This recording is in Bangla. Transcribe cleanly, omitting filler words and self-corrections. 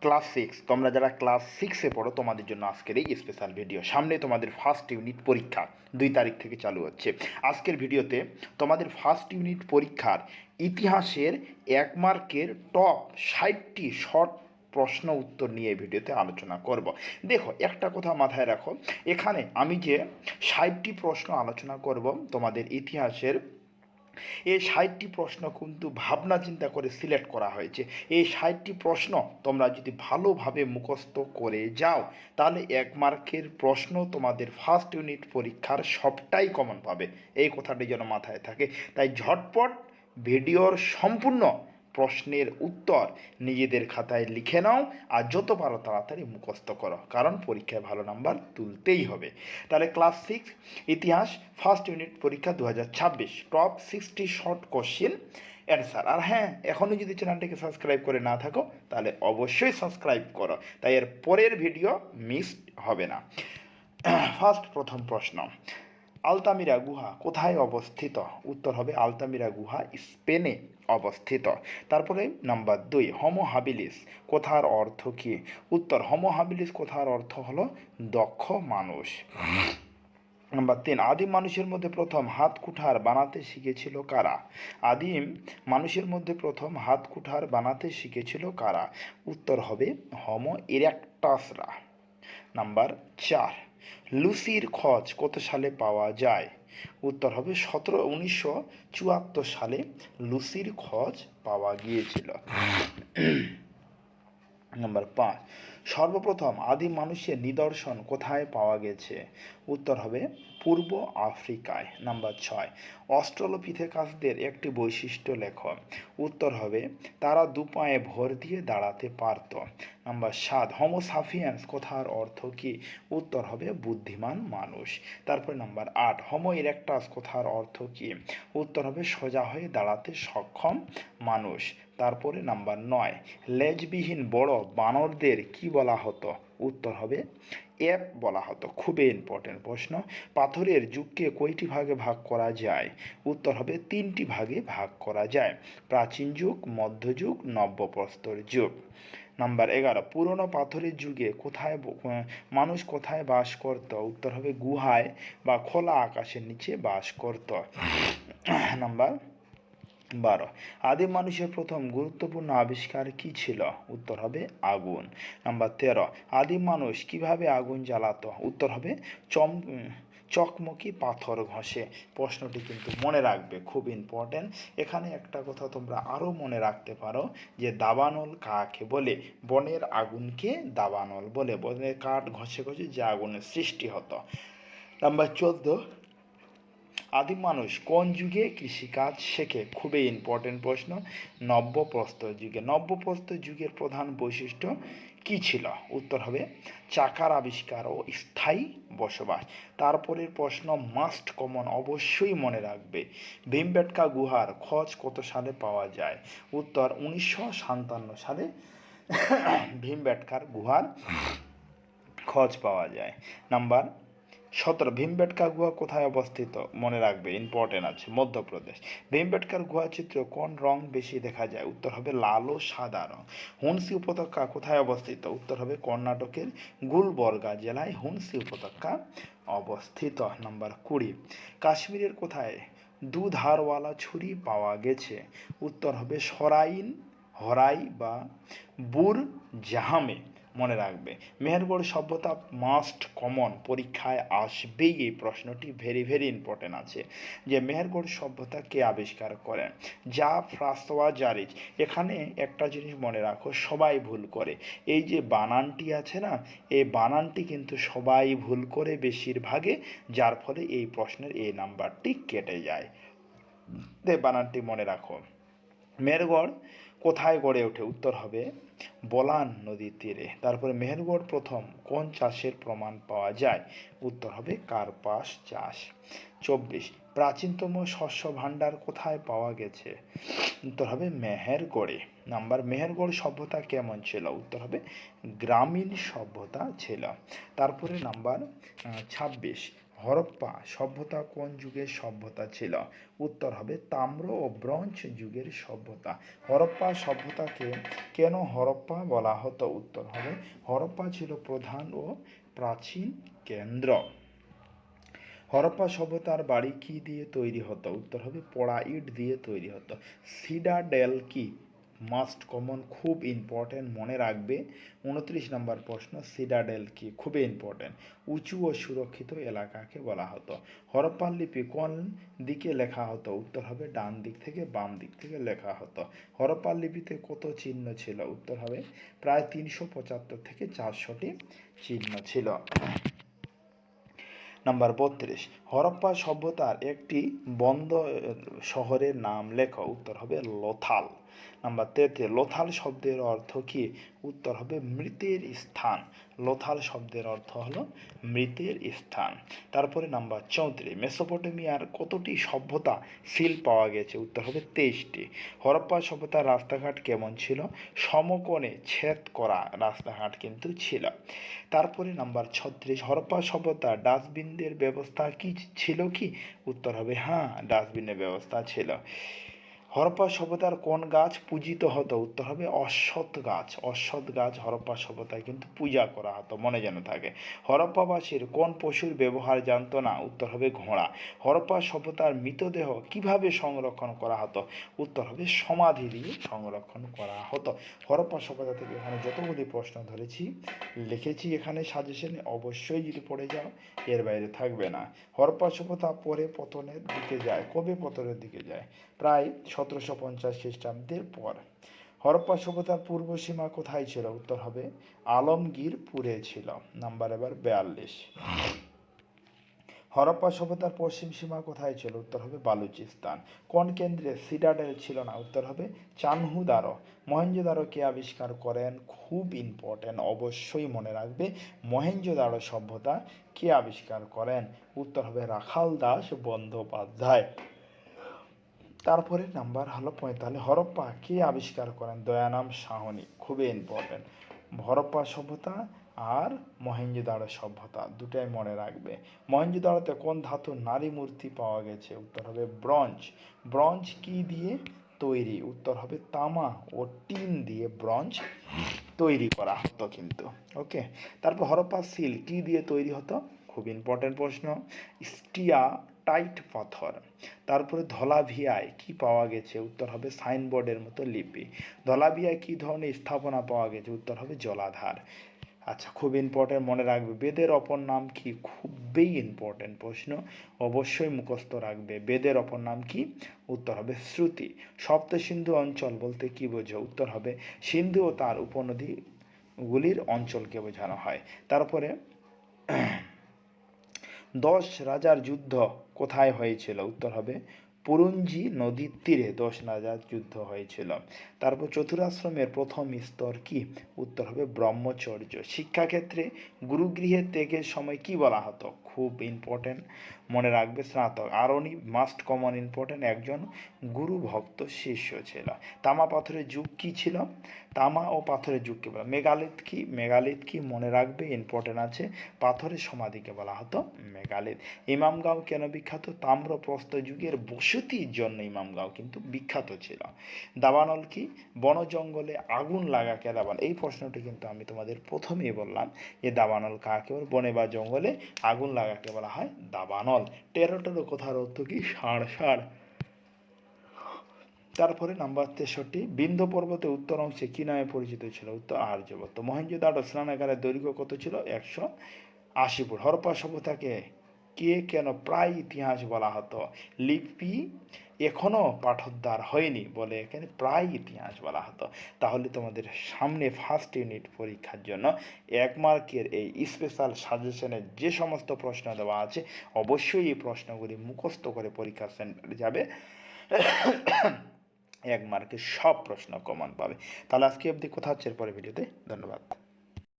ক্লাস সিক্স, তোমরা যারা ক্লাস সিক্সে পড়ো তোমাদের জন্য আজকের এই স্পেশাল ভিডিও। সামনে তোমাদের ফার্স্ট ইউনিট পরীক্ষা 2 তারিখ থেকে চালু হচ্ছে। আজকের ভিডিওতে তোমাদের ফার্স্ট ইউনিট পরীক্ষার ইতিহাসের 1 মার্কের টপ 60টি শর্ট প্রশ্ন উত্তর নিয়ে এই ভিডিওতে আলোচনা করব। দেখো, একটা কথা মাথায় রাখো, এখানে আমি যে 60টি প্রশ্ন আলোচনা করব তোমাদের ইতিহাসের, এই 60টি প্রশ্ন কিন্তু ভাবনা চিন্তা করে সিলেক্ট করা হয়েছে। এই 60টি প্রশ্ন তোমরা যদি ভালোভাবে মুখস্থ করে যাও তাহলে 1 মার্কের প্রশ্ন তোমাদের ফার্স্ট ইউনিট পরীক্ষার সবটাই কমন পাবে। এই কথাটি যেন মাথায় থাকে। তাই ঝটপট ভিডিওর সম্পূর্ণ প্রশ্নের উত্তর নিজেদের খাতায় লিখে নাও আর যত পারো তাড়াতাড়ি মুখস্থ করো, কারণ পরীক্ষায় ভালো নাম্বার তুলতেই হবে। তাহলে ক্লাস সিক্স ইতিহাস ফার্স্ট ইউনিট পরীক্ষা 2026 টপ 60 শর্ট কোশ্চেন অ্যান্সার। আর হ্যাঁ, এখনও যদি চ্যানেলটিকে সাবস্ক্রাইব করে না থাকো তাহলে অবশ্যই সাবস্ক্রাইব করো, তাই এর পরের ভিডিও মিস হবে না। প্রথম প্রশ্ন, আলতামিরা গুহা কোথায় অবস্থিত? উত্তর হবে আলতামিরা গুহা স্পেনে অবস্থিত। তারপরে নাম্বার 2, হোমো হাবিলিস কথার অর্থ কী? উত্তর, হোমো হাবিলিস কথার অর্থ হলো দক্ষ মানুষ। নাম্বার 3, আদিম মানুষের মধ্যে প্রথম হাত কুঠার বানাতে শিখেছিল কারা? আদিম মানুষের মধ্যে প্রথম হাত কুঠার বানাতে শিখেছিল কারা? উত্তর হবে হোমো ইরেক্টাসরা। নাম্বার 4, লুসির খোঁজ কত সালে পাওয়া যায়? উত্তর হবে 1974 সালে লুসির খোঁজ পাওয়া গিয়েছিল। নাম্বার 5, সর্বপ্রথম আদিম মানুষের নিদর্শন কোথায় পাওয়া গেছে? উত্তর হবে পূর্ব আফ্রিকায়। নাম্বার 6, অস্ট্রালোপিথেকাসদের একটি বৈশিষ্ট্য লেখ। উত্তর হবে তারা দুপায়ে ভর দিয়ে দাঁড়াতে পারত। নাম্বার 7, হোমো সাপিয়েন্স কথার অর্থ কী? উত্তর হবে বুদ্ধিমান মানুষ। তারপরে নাম্বার 8, হোমো ইরেক্টাস কথার অর্থ কী? উত্তর হবে সোজা হয়ে দাঁড়াতে সক্ষম মানুষ। তারপরে নাম্বার 9, লেজবিহীন বড় বানরদের কি বলা হতো? উত্তর হবে অ্যাপ বলা হতো। খুবই ইম্পর্টেন্ট প্রশ্ন। পাথরের যুগকে কয়টি ভাগে ভাগ করা যায়? উত্তর হবে 3টি ভাগে ভাগ করা যায়, প্রাচীন যুগ, মধ্যযুগ, নব্যপ্রস্তর যুগ। নাম্বার 11, পুরনো পাথরের যুগে মানুষ কোথায় বাস করত? উত্তর হবে গুহায় বা খোলা আকাশের নিচে বাস করত। নাম্বার 12, আদিম মানুষের প্রথম গুরুত্বপূর্ণ আবিষ্কার কি ছিল? উত্তর হবে আগুন। নাম্বার 13, আদিম মানুষ কিভাবে আগুন জ্বালাতো? উত্তর হবে চকমকি পাথর ঘষে। প্রশ্নটি কিন্তু মনে রাখবে, খুব ইম্পর্টেন্ট। এখানে একটা কথা তোমরা আরও মনে রাখতে পারো যে দাবানল কাকে বলে? বনের আগুনকে দাবানল বলে। বনের কাঠ ঘষে ঘষে যে আগুনের সৃষ্টি হতো। নাম্বার 14, আদিম মানুষ কোন যুগে কৃষিকাজ শেখে? খুবই ইম্পর্টেন্ট প্রশ্ন। নব্যপ্রস্তর যুগে। নব্যপ্রস্তর যুগের প্রধান বৈশিষ্ট্য কী ছিল? উত্তর হবে চাকার আবিষ্কার ও স্থায়ী বসবাস। তারপরের প্রশ্ন মাস্ট কমন, অবশ্যই মনে রাখবে। ভীমবেটকা গুহার খোঁজ কত সালে পাওয়া যায়? উত্তর 1957 সালে ভীমবেটকার গুহার খোঁজ পাওয়া যায়। নাম্বার 17, ভীমবেটকা গুহা কোথায় অবস্থিত? মনে রাখবে, ইম্পর্টেন্ট আছে, মধ্যপ্রদেশ। ভীমবেটকার গুহা চিত্র কোন রং বেশি দেখা যায়? উত্তর হবে লাল ও সাদা রং। হুনসি উপত্যকা কোথায় অবস্থিত? উত্তর হবে কর্ণাটকের গুলবর্গা জেলায় হুনসি উপত্যকা অবস্থিত। নাম্বার 20, কাশ্মীরের কোথায় দুধারওয়ালা ছুরি পাওয়া গেছে? উত্তর হবে হরাই বা বুর জাহামে। মনে রাখবে। মেহেরগড় সভ্যতা মাস্ট কমন, পরীক্ষায় আসবেই এই প্রশ্নটি, ভেরি ভেরি ইম্পর্টেন্ট আছে, যে মেহেরগড় সভ্যতা কে আবিষ্কার করেন? যা ফ্রাসোয়া জারিজ। এখানে একটা জিনিস মনে রাখো, সবাই ভুল করে। এই যে বানানটি আছে না, এই বানানটি কিন্তু সবাই ভুল করে বেশিরভাগে, যার ফলে এই প্রশ্নের এই নাম্বারটি কেটে যায়। বানানটি মনে রাখো। মেহেরগড় কোথায় গড়ে ওঠে? উত্তর হবে বলান নদীর তীরে। তারপরে মেহেরগড় প্রথম কোন চাষের প্রমাণ পাওয়া যায়? উত্তর হবে কার্পাস চাষ। 24, প্রাচীনতম শস্য ভাণ্ডার কোথায় পাওয়া গেছে? উত্তর হবে মেহেরগড়ে। নাম্বার, মেহেরগড় সভ্যতা কেমন ছিল? উত্তর হবে গ্রামীণ সভ্যতা ছিল। তারপরে নাম্বার 26, হরপ্পা সভ্যতা কোন যুগের সভ্যতা ছিল? উত্তর হবে তাম্র ও ব্রোঞ্জ যুগের সভ্যতা। হরপ্পা সভ্যতাকে কেন হরপ্পা বলা হতো? উত্তর হবে হরপ্পা ছিল প্রধান ও প্রাচীন কেন্দ্র। হরপ্পা সভ্যতার বাড়ি কি দিয়ে তৈরি হতো? উত্তর হবে পোড়া ইট দিয়ে তৈরি হতো। সিডাডেল কি? মাস্ট কমন, খুব ইম্পর্টেন্ট, মনে রাখবে। 29 নম্বর প্রশ্ন, সিডাডেল কি? খুবই ইম্পর্টেন্ট। উঁচু ও সুরক্ষিত এলাকাকে বলা হতো। হরপ্পার লিপি কোন দিকে লেখা হতো? উত্তর হবে ডান দিক থেকে বাম দিক থেকে লেখা হতো। হরপ্পার লিপিতে কত চিহ্ন ছিল? উত্তর হবে প্রায় 375 থেকে 400টি চিহ্ন ছিল। নাম্বার 32, হরপ্পা সভ্যতার একটি বন্ধ শহরের নাম লেখো। উত্তর হবে লোথাল। নাম্বার 33, লোথাল শব্দের অর্থ কি? উত্তর হবে মৃতের স্থান। লোথাল শব্দের অর্থ হলো মৃতের স্থান। তারপরে নাম্বার 34, মেসোপটেমিয়ার কতটি সভ্যতা সিল পাওয়া গেছে? উত্তর হবে 23টি। হরপ্পা সভ্যতার রাস্তাঘাট কেমন ছিল? সমকোণে ছেদ করা রাস্তাঘাট কিন্তু ছিল। তারপরে নাম্বার 36, হরপ্পা সভ্যতার ডাস্টবিনের ব্যবস্থা কি ছিল কি? উত্তর হবে হ্যাঁ, ডাস্টবিনের ব্যবস্থা ছিল। হরপ্পা সভ্যতার কোন গাছ পূজিত হতো? উত্তর হবে অশ্বত্থ গাছ। অশ্বত্থ গাছ হরপ্পা সভ্যতায় কিন্তু পূজা করা হতো, মনে যেন থাকে। হরপ্পাবাসীর কোন পশুর ব্যবহার জানতো না? উত্তর হবে ঘোড়া। হরপ্পা সভ্যতার মৃতদেহ কিভাবে সংরক্ষণ করা হতো? উত্তর হবে সমাধি দিয়ে সংরক্ষণ করা হতো। হরপ্পা সভ্যতা থেকে এখানে যতগুলি প্রশ্ন ধরেছি লিখেছি এখানে সাজেশনে, অবশ্যই যদি পড়ে যাও এর বাইরে থাকবে না। হরপ্পা সভ্যতা পরে পতনের দিকে যায়। কবে পতনের দিকে যায়? প্রায় 1750 খ্রিস্টাব্দের পর। হরপ্পা সভ্যতার পূর্ব সীমা কোথায় ছিল? উত্তর হবে আলমগীরপুরে ছিল। নাম্বার এবার 42, হরপ্পা সভ্যতার পশ্চিম সীমা কোথায় ছিল? উত্তর হবে বালুচিস্তান। কোন কেন্দ্রে সিডাডেল ছিল না? উত্তর হবে চানহুদারো। মহেঞ্জোদারো কে আবিষ্কার করেন? খুব ইম্পর্টেন্ট, অবশ্যই মনে রাখবে। মহেঞ্জোদারো সভ্যতা কে আবিষ্কার করেন? উত্তর হবে রাখাল দাস বন্দ্যোপাধ্যায়। তারপরে নাম্বার হলো 45, হরপ্পা কে আবিষ্কার করেন? দয়ারাম সাহনি। খুবই ইম্পর্টেন্ট। হরপ্পা সভ্যতা আর মহেঞ্জোদারো সভ্যতা দুটাই মনে রাখবে। মহেঞ্জোদারোতে কোন ধাতুর নারী মূর্তি পাওয়া গেছে? উত্তর হবে ব্রঞ্জ। ব্রঞ্জ কি দিয়ে তৈরি? উত্তর হবে তামা ও টিন দিয়ে ব্রঞ্জ তৈরি করা হতো কিন্তু। ওকে, তারপর হরপ্পা সিল কি দিয়ে তৈরি হতো? খুব ইম্পর্টেন্ট প্রশ্ন, স্টিয়া টাইট পাথর। তারপরে ধলাভিয়ায় কি পাওয়া গেছে? উত্তর হবে সাইনবোর্ডের মতো লিপি। ধলাভিয়ায় কি ধরনের স্থাপনা পাওয়া গেছে? উত্তর হবে জলাধার। আচ্ছা, খুব ইম্পর্টেন্ট, মনে রাখবে। বেদের অপর নাম কি? খুবই ইম্পর্টেন্ট প্রশ্ন, অবশ্যই মুখস্থ রাখবে। বেদের অপর নাম কি? উত্তর হবে শ্রুতি। সপ্ত সিন্ধু অঞ্চল বলতে কি বোঝো? উত্তর হবে সিন্ধু ও তার উপনদীগুলির অঞ্চলকে বোঝানো হয়। তারপরে 10 রাজার যুদ্ধ কোথায় হয়েছিল? উত্তর হবে পুরুঞ্জি নদীর তীরে 10 রাজার যুদ্ধ হয়েছিল। তারপর চতুরাশ্রমের প্রথম স্তর কি? উত্তর হবে ব্রহ্মচর্য। শিক্ষাক্ষেত্রে গুরুগৃহের ত্যাগের সময় কি বলা হতো? খুব ইম্পর্টেন্ট, মনে রাখবে। স্নাতক আরণি, মাস্ট কমন ইম্পর্টেন্ট, একজন গুরু ভক্ত শিষ্য ছিল। তামা পাথরের যুগ কি ছিল? তামা ও পাথরের যুগকে বলা। মেগালিথ কি? মেগালিথ কি মনে রাখবে, ইম্পর্টেন্ট আছে। পাথরের সমাধিকে বলা হতো মেগালিথ। ইমামগাঁও কেন বিখ্যাত? তাম্রপ্রস্তর যুগের বসতির জন্য ইমামগাঁও কিন্তু বিখ্যাত ছিল। দাবানল কি? বন জঙ্গলে আগুন লাগাকে দাবানল। এই প্রশ্নটি কিন্তু আমি তোমাদের প্রথমেই বললাম যে দাবানল কাকে বলে? বনে বা জঙ্গলে আগুন লাগাকে বলা হয় দাবানল। টেরোটেরো কথার অর্থ কি? ষাঁড় ষাঁড়। তারপরে নাম্বার 63, বিন্ধ্য পর্বতের উত্তর অংশে কি নামে পরিচিত ছিল? উত্তর আর্যভট্ট। মহেঞ্জোদারো স্নানাগারের দৈর্ঘ্য কত ছিল? 180 ফুট। হরপ্পা সভ্যতাকে কে কেন প্রায় ইতিহাস বলা হতো? লিপি এখনো পাঠোদ্ধার হয়নি বলে এখানে প্রায় ইতিহাস বলা হতো। তাহলে তোমাদের সামনে ফার্স্ট ইউনিট পরীক্ষার জন্য 1 মার্কের এই স্পেশাল সাজেশনের যে সমস্ত প্রশ্ন দেওয়া আছে, অবশ্যই এই প্রশ্নগুলি মুখস্থ করে পরীক্ষা সেন্টারে যাবে। 1 মার্কের সব প্রশ্ন কমন পাবে। তাহলে আজকে অবধি কথা হচ্ছে, এরপরে ভিডিওতে। ধন্যবাদ।